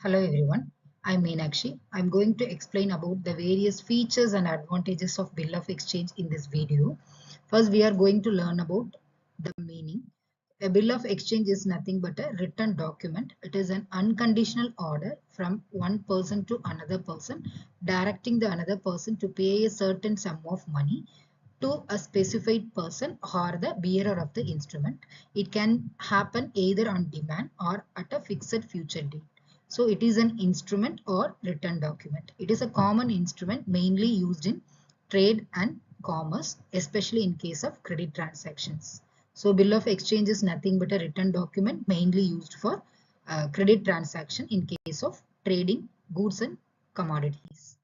Hello everyone, I'm Meenakshi. I'm going to explain about the various features and advantages of bill of exchange in this video. First, we are going to learn about the meaning. A bill of exchange is nothing but a written document. It is an unconditional order from one person to another person, directing the another person to pay a certain sum of money to a specified person or the bearer of the instrument. It can happen either on demand or at a fixed future date. So it is an instrument or written document. It is a common instrument mainly used in trade and commerce, especially in case of credit transactions. So bill of exchange is nothing but a written document mainly used for credit transaction in case of trading goods and commodities.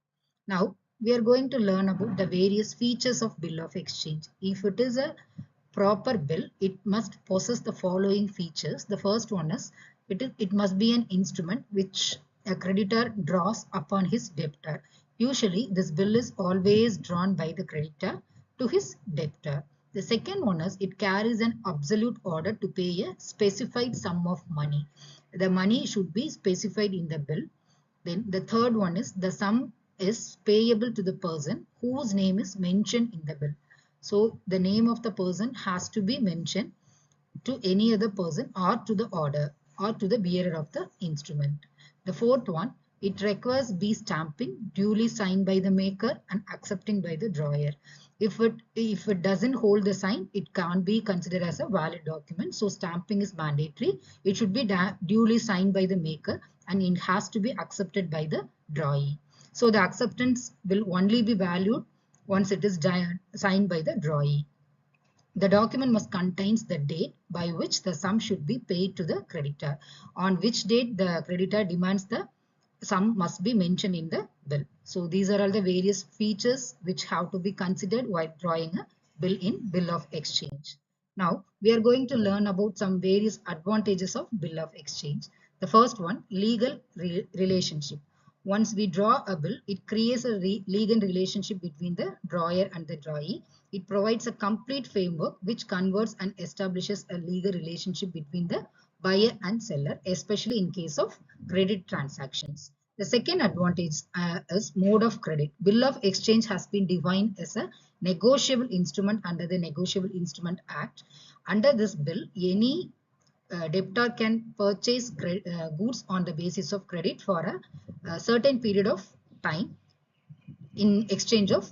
Now we are going to learn about the various features of bill of exchange. If it is a proper bill, it must possess the following features. The first one is it must be an instrument which a creditor draws upon his debtor. Usually this bill is always drawn by the creditor to his debtor. The second one is it carries an absolute order to pay a specified sum of money. The money should be specified in the bill. Then the third one is the sum is payable to the person whose name is mentioned in the bill. So the name of the person has to be mentioned to any other person or to the order or to the bearer of the instrument. The fourth one, it requires be stamping duly signed by the maker and accepting by the drawer. If it doesn't hold the sign, it can't be considered as a valid document. So stamping is mandatory. It should be duly signed by the maker and it has to be accepted by the drawee. So the acceptance will only be valued once it is signed by the drawee. The document must contain the date by which the sum should be paid to the creditor. On which date the creditor demands the sum must be mentioned in the bill. So these are all the various features which have to be considered while drawing a bill in bill of exchange. Now we are going to learn about some various advantages of bill of exchange. The first one, legal relationship. Once we draw a bill, it creates a legal relationship between the drawer and the drawee. It provides a complete framework which converts and establishes a legal relationship between the buyer and seller, especially in case of credit transactions. The second advantage is mode of credit. Bill of exchange has been defined as a negotiable instrument under the Negotiable Instrument Act. Under this bill, any debtor can purchase goods on the basis of credit for a certain period of time in exchange of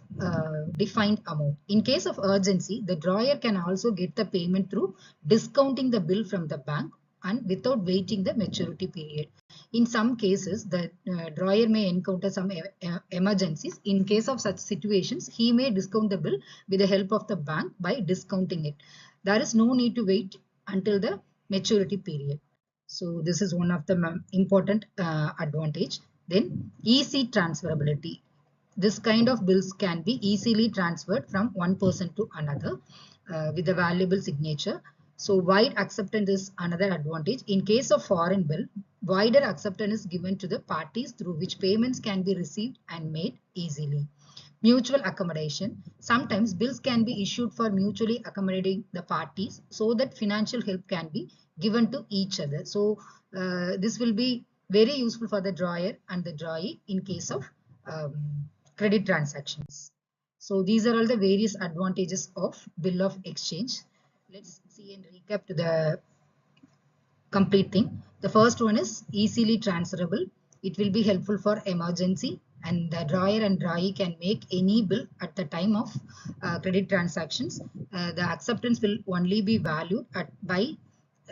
defined amount. In case of urgency, the drawer can also get the payment through discounting the bill from the bank and without waiting the maturity period. In some cases, the drawer may encounter some emergencies. In case of such situations, he may discount the bill with the help of the bank by discounting it. There is no need to wait until the maturity period. So this is one of the important advantage. Then easy transferability. This kind of bills can be easily transferred from one person to another with a valuable signature. So wide acceptance is another advantage. In case of foreign bill, wider acceptance is given to the parties through which payments can be received and made easily. Mutual accommodation. Sometimes bills can be issued for mutually accommodating the parties so that financial help can be given to each other. So this will be very useful for the drawer and the drawee in case of credit transactions. So these are all the various advantages of bill of exchange. Let's see and recap to the complete thing. The first one is easily transferable. It will be helpful for emergency, and the drawer and drawee can make any bill at the time of credit transactions. The acceptance will only be valued by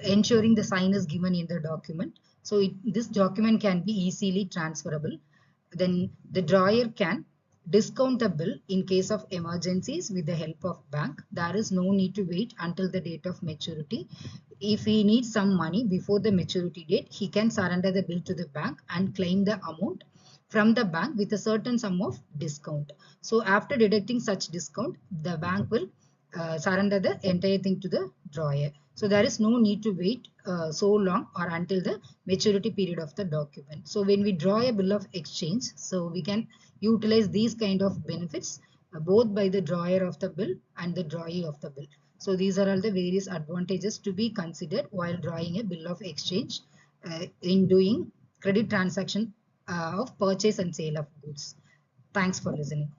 ensuring the sign is given in the document. So this document can be easily transferable. Then the drawer can discount a bill in case of emergencies with the help of bank. There is no need to wait until the date of maturity. If he needs some money before the maturity date, he can surrender the bill to the bank and claim the amount from the bank with a certain sum of discount. So after deducting such discount, the bank will surrender the entire thing to the drawer. So there is no need to wait so long or until the maturity period of the document. So when we draw a bill of exchange, so we can utilize these kind of benefits both by the drawer of the bill and the drawee of the bill. So these are all the various advantages to be considered while drawing a bill of exchange in doing credit transaction of purchase and sale of goods. Thanks for listening.